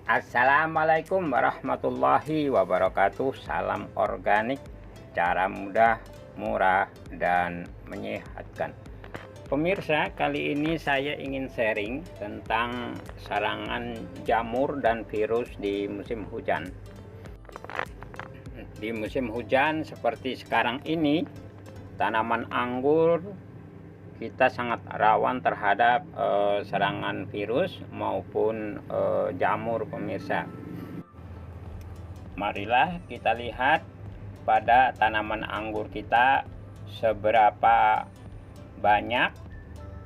Assalamualaikum warahmatullahi wabarakatuh. Salam organik, cara mudah, murah, dan menyehatkan. Pemirsa, kali ini saya ingin sharing tentang serangan jamur dan virus di musim hujan. Di musim hujan seperti sekarang ini, tanaman anggur kita sangat rawan terhadap serangan virus maupun jamur, pemirsa. Marilah kita lihat pada tanaman anggur kita seberapa banyak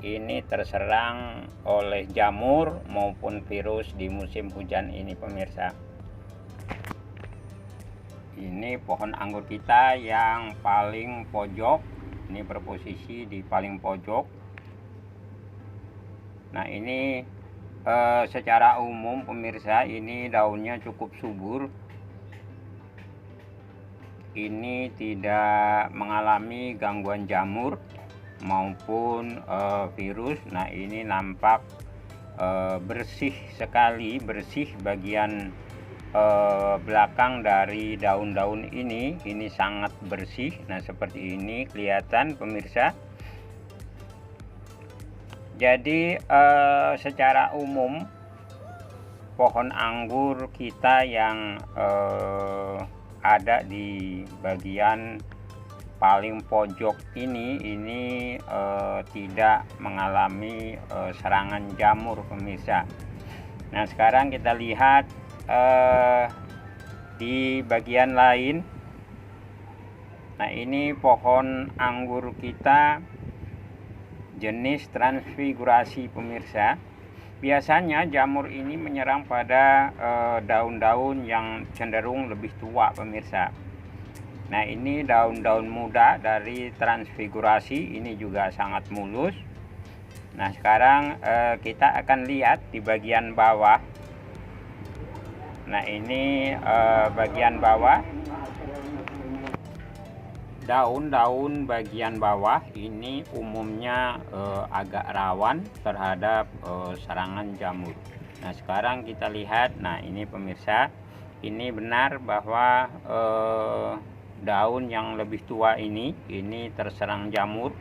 ini terserang oleh jamur maupun virus di musim hujan ini, pemirsa. Ini pohon anggur kita yang paling pojok. Ini berposisi di paling pojok. Nah, ini secara umum, pemirsa, ini daunnya cukup subur. Ini tidak mengalami gangguan jamur maupun virus. Nah, ini nampak bersih sekali, bersih bagian belakang dari daun-daun ini sangat bersih. Nah, seperti ini kelihatan, pemirsa. Jadi secara umum pohon anggur kita yang ada di bagian paling pojok ini tidak mengalami serangan jamur, pemirsa. Nah, sekarang kita lihat di bagian lain. Nah, ini pohon anggur kita jenis transfigurasi, pemirsa. Biasanya jamur ini menyerang pada daun-daun yang cenderung lebih tua, pemirsa. Nah, ini daun-daun muda dari transfigurasi ini juga sangat mulus. Nah, sekarang kita akan lihat di bagian bawah. Nah, ini bagian bawah, daun-daun bagian bawah ini umumnya agak rawan terhadap serangan jamur. Nah, sekarang kita lihat. Nah, ini pemirsa, ini benar bahwa daun yang lebih tua ini terserang jamur.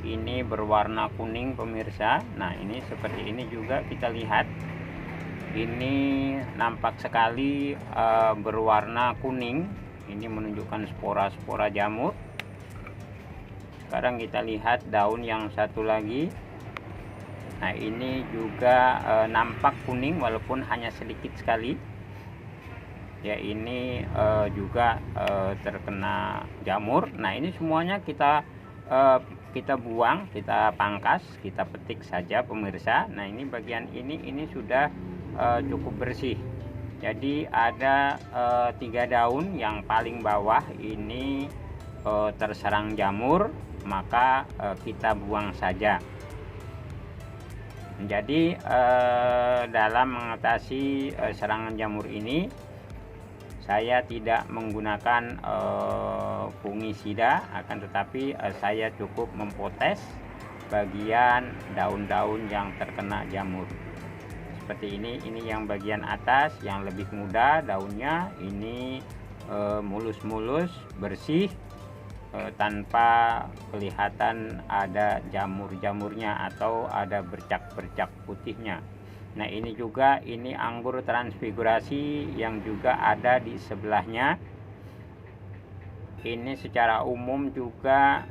Ini berwarna kuning, pemirsa. Nah, ini seperti ini juga kita lihat. Ini nampak sekali berwarna kuning. Ini menunjukkan spora-spora jamur. Sekarang kita lihat daun yang satu lagi. Nah, ini juga nampak kuning walaupun hanya sedikit sekali. Ya, ini juga terkena jamur. Nah, ini semuanya kita buang, kita pangkas, kita petik saja, pemirsa. Nah, ini bagian ini sudah cukup bersih. Jadi ada 3 daun yang paling bawah ini terserang jamur, maka kita buang saja. Jadi dalam mengatasi serangan jamur ini, saya tidak menggunakan fungisida, akan tetapi saya cukup mempotes bagian daun-daun yang terkena jamur. Seperti ini yang bagian atas yang lebih muda daunnya, ini mulus-mulus, bersih, tanpa kelihatan ada jamur-jamurnya atau ada bercak-bercak putihnya. Nah, ini juga ini anggur transfigurasi yang juga ada di sebelahnya. Ini secara umum juga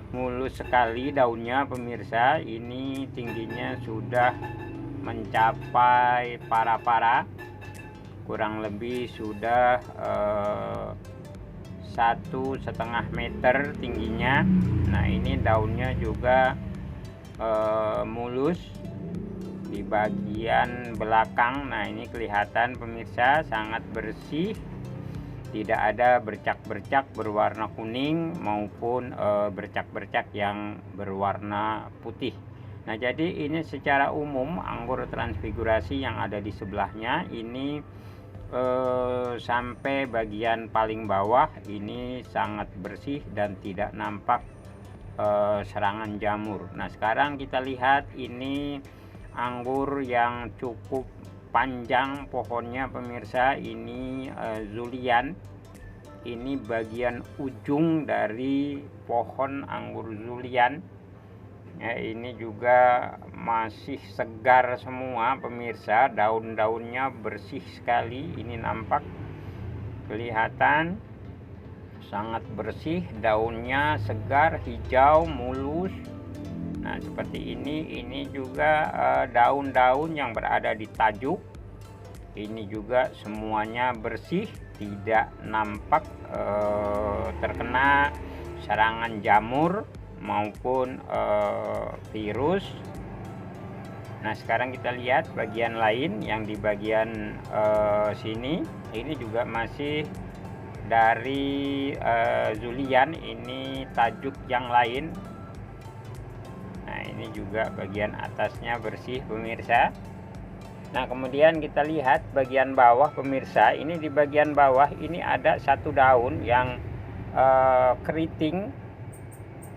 mulus sekali daunnya, pemirsa. Ini tingginya sudah mencapai para-para, kurang lebih sudah 1,5 meter tingginya. Nah, ini daunnya juga mulus di bagian belakang. Nah, ini kelihatan, pemirsa, sangat bersih. Tidak ada bercak-bercak berwarna kuning maupun bercak-bercak yang berwarna putih. Nah, jadi ini secara umum anggur transfigurasi yang ada di sebelahnya ini sampai bagian paling bawah ini sangat bersih dan tidak nampak serangan jamur. Nah, sekarang kita lihat ini anggur yang cukup panjang pohonnya pemirsa. Ini Julian. Ini bagian ujung dari pohon anggur Julian. Ya, ini juga masih segar semua pemirsa, daun-daunnya bersih sekali. Ini nampak kelihatan sangat bersih, daunnya segar, hijau, mulus. Nah, seperti ini juga daun-daun yang berada di tajuk ini juga semuanya bersih, tidak nampak terkena serangan jamur maupun virus. Nah, sekarang kita lihat bagian lain yang di bagian sini. Ini juga masih dari Julian, ini tajuk yang lain. Nah, ini juga bagian atasnya bersih pemirsa. Nah, kemudian kita lihat bagian bawah pemirsa. Ini di bagian bawah ini ada satu daun yang keriting.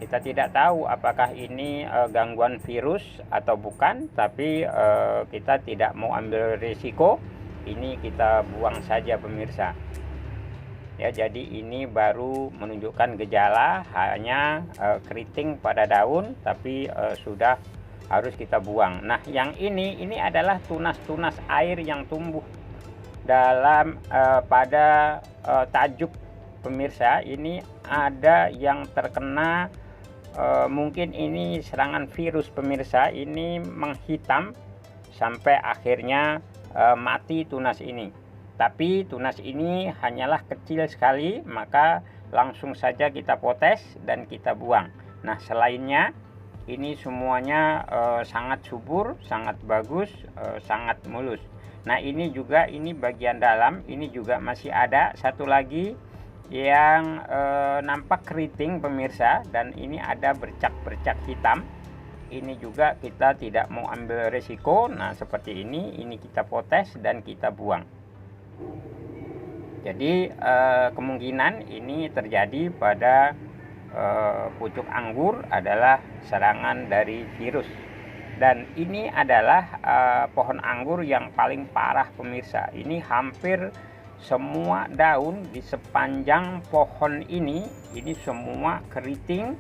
Kita tidak tahu apakah ini gangguan virus atau bukan, tapi kita tidak mau ambil risiko. Ini kita buang saja pemirsa. Ya, jadi ini baru menunjukkan gejala hanya keriting pada daun, tapi sudah harus kita buang. Nah, yang ini adalah tunas-tunas air yang tumbuh dalam pada tajuk pemirsa. Ini ada yang terkena mungkin ini serangan virus pemirsa. Ini menghitam sampai akhirnya mati tunas ini. Tapi tunas ini hanyalah kecil sekali, maka langsung saja kita potes dan kita buang. Nah, selainnya ini semuanya sangat subur, sangat bagus, sangat mulus. Nah, ini juga ini bagian dalam, ini juga masih ada satu lagi yang nampak keriting pemirsa, dan ini ada bercak-bercak hitam. Ini juga kita tidak mau ambil resiko. Nah, seperti ini kita potes dan kita buang. Jadi kemungkinan ini terjadi pada pucuk anggur adalah serangan dari virus. Dan ini adalah pohon anggur yang paling parah pemirsa. Ini hampir semua daun di sepanjang pohon ini semua keriting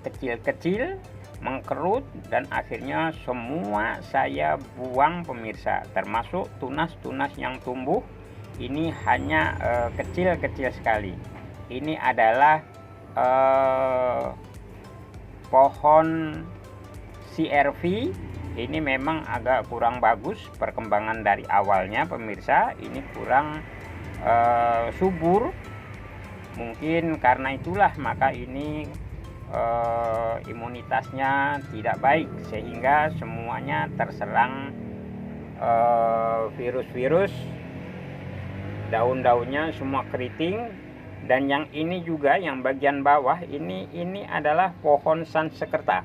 kecil-kecil, mengkerut, dan akhirnya semua saya buang pemirsa, termasuk tunas-tunas yang tumbuh. Ini hanya kecil-kecil sekali. Ini adalah pohon CRV. Ini memang agak kurang bagus perkembangan dari awalnya pemirsa. Ini kurang subur. Mungkin karena itulah maka ini imunitasnya tidak baik, sehingga semuanya terserang virus-virus. Daun-daunnya semua keriting. Dan yang ini juga yang bagian bawah ini adalah pohon Sansekerta.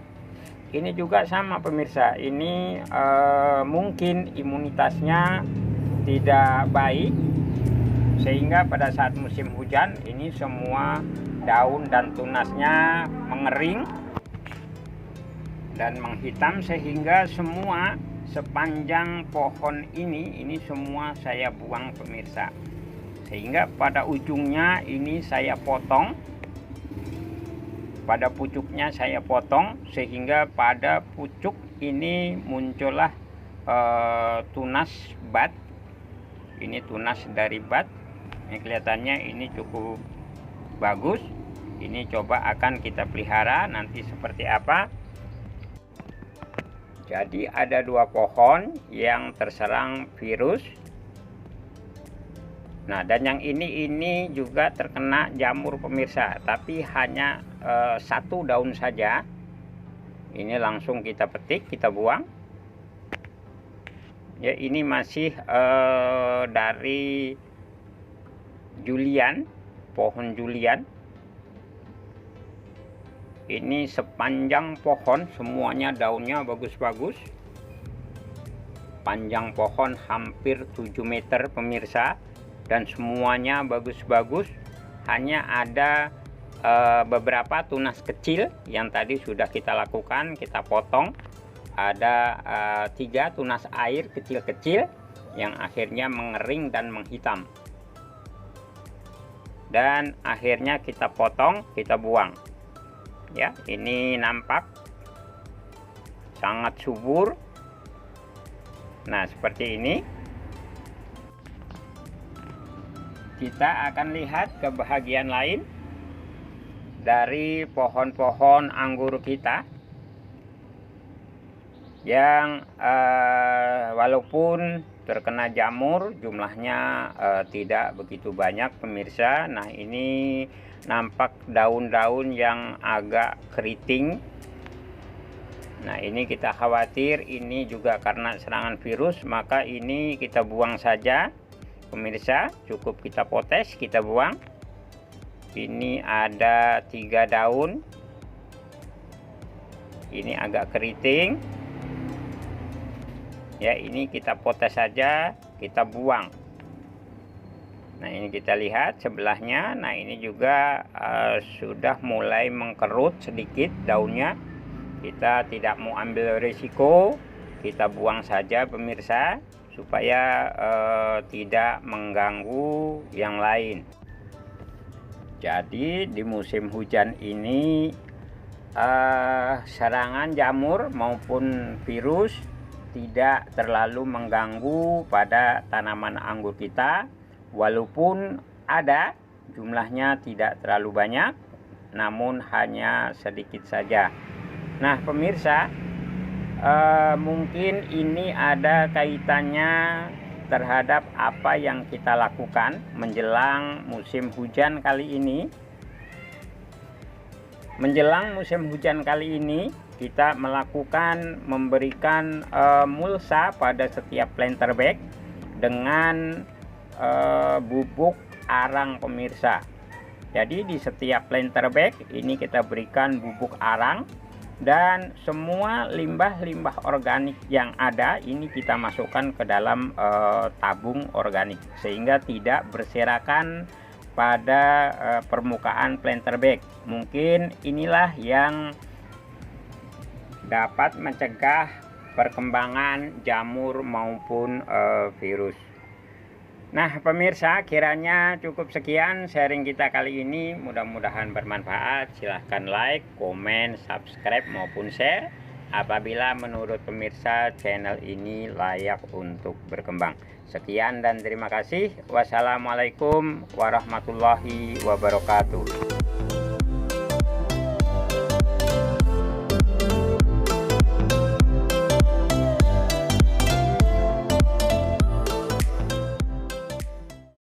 Ini juga sama pemirsa. Ini mungkin imunitasnya tidak baik, sehingga pada saat musim hujan ini semua daun dan tunasnya mengering dan menghitam, sehingga semua sepanjang pohon ini semua saya buang pemirsa. Sehingga pada ujungnya ini saya potong, pada pucuknya saya potong, sehingga pada pucuk ini muncullah tunas bat. Ini tunas dari bat. Ini kelihatannya ini cukup bagus. Ini coba akan kita pelihara nanti seperti apa. Jadi ada dua pohon yang terserang virus. Nah, dan yang ini juga terkena jamur pemirsa, tapi hanya satu daun saja. Ini langsung kita petik, kita buang. Ya, ini masih dari Julian, pohon Julian. Ini sepanjang pohon semuanya daunnya bagus-bagus. Panjang pohon hampir 7 meter pemirsa, dan semuanya bagus-bagus. Hanya ada beberapa tunas kecil yang tadi sudah kita lakukan, kita potong ada 3 tunas air kecil-kecil yang akhirnya mengering dan menghitam. Dan akhirnya kita potong, kita buang. Ya, ini nampak sangat subur. Nah, seperti ini. Kita akan lihat ke bagian lain dari pohon-pohon anggur kita yang walaupun terkena jamur jumlahnya tidak begitu banyak pemirsa. Nah, ini nampak daun-daun yang agak keriting. Nah, ini kita khawatir ini juga karena serangan virus, maka ini kita buang saja pemirsa. Cukup kita potes, kita buang. Ini ada 3 daun, ini agak keriting ya, ini kita potes saja, kita buang. Nah, ini kita lihat sebelahnya. Nah, ini juga sudah mulai mengkerut sedikit daunnya. Kita tidak mau ambil risiko, kita buang saja pemirsa, supaya tidak mengganggu yang lain. Jadi di musim hujan ini serangan jamur maupun virus tidak terlalu mengganggu pada tanaman anggur kita, walaupun ada, jumlahnya tidak terlalu banyak, namun hanya sedikit saja. Nah pemirsa, mungkin ini ada kaitannya terhadap apa yang kita lakukan menjelang musim hujan kali ini. Menjelang musim hujan kali ini, kita memberikan mulsa pada setiap planter bag dengan bubuk arang pemirsa. Jadi di setiap planter bag ini kita berikan bubuk arang, dan semua limbah-limbah organik yang ada ini kita masukkan ke dalam tabung organik sehingga tidak berserakan pada permukaan planter bag. Mungkin inilah yang dapat mencegah perkembangan jamur maupun virus. Nah pemirsa, kiranya cukup sekian sharing kita kali ini, mudah-mudahan bermanfaat. Silahkan like, komen, subscribe maupun share apabila menurut pemirsa channel ini layak untuk berkembang. Sekian dan terima kasih. Wassalamualaikum warahmatullahi wabarakatuh.